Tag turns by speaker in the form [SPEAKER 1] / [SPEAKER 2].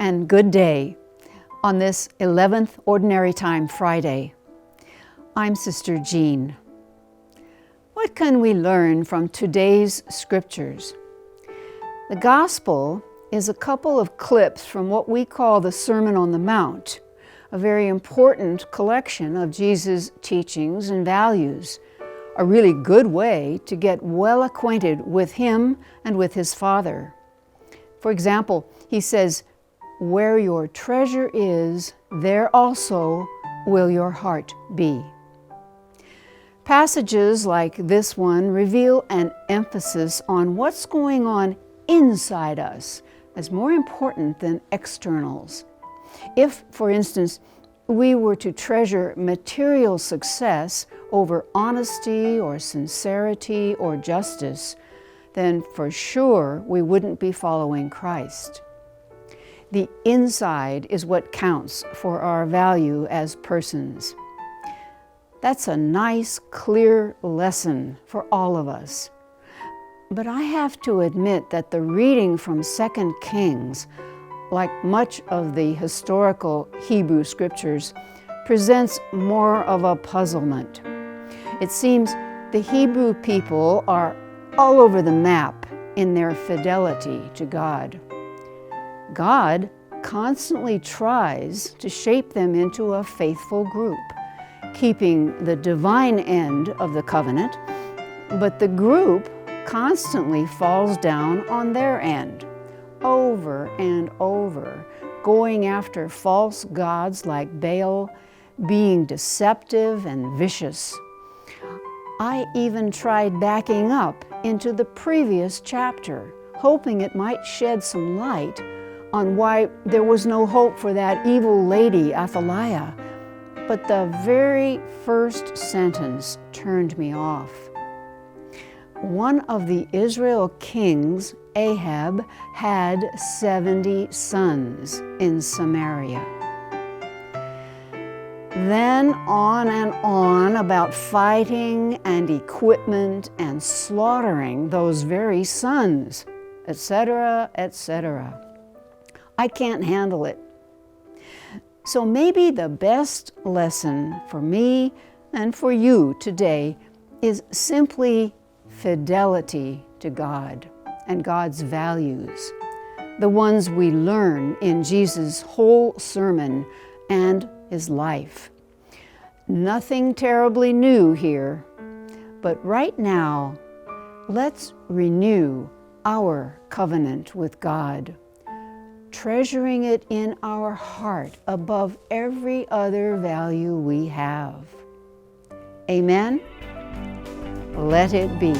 [SPEAKER 1] and good day on this 11th Ordinary Time Friday. I'm Sister Jeanne. What can we learn from today's scriptures? The Gospel is a couple of clips from what we call the Sermon on the Mount, a very important collection of Jesus' teachings and values, a really good way to get well acquainted with Him and with His Father. For example, He says, "Where your treasure is, there also will your heart be." Passages like this one reveal an emphasis on what's going on inside us as more important than externals. If, for instance, we were to treasure material success over honesty or sincerity or justice, then for sure we wouldn't be following Christ. The inside is what counts for our value as persons. That's a nice, clear lesson for all of us. But I have to admit that the reading from 2 Kings, like much of the historical Hebrew scriptures, presents more of a puzzlement. It seems the Hebrew people are all over the map in their fidelity to God. God constantly tries to shape them into a faithful group, keeping the divine end of the covenant, but the group constantly falls down on their end, over and over, going after false gods like Baal, being deceptive and vicious. I even tried backing up into the previous chapter, hoping it might shed some light on why there was no hope for that evil lady, Athaliah. But the very first sentence turned me off. One of the Israel kings, Ahab, had 70 sons in Samaria. Then on and on about fighting and equipment and slaughtering those very sons, etc., etc. I can't handle it. So maybe the best lesson for me and for you today is simply fidelity to God and God's values, the ones we learn in Jesus' whole sermon and His life. Nothing terribly new here, but right now, let's renew our covenant with God, treasuring it in our heart above every other value we have. Amen? Let it be.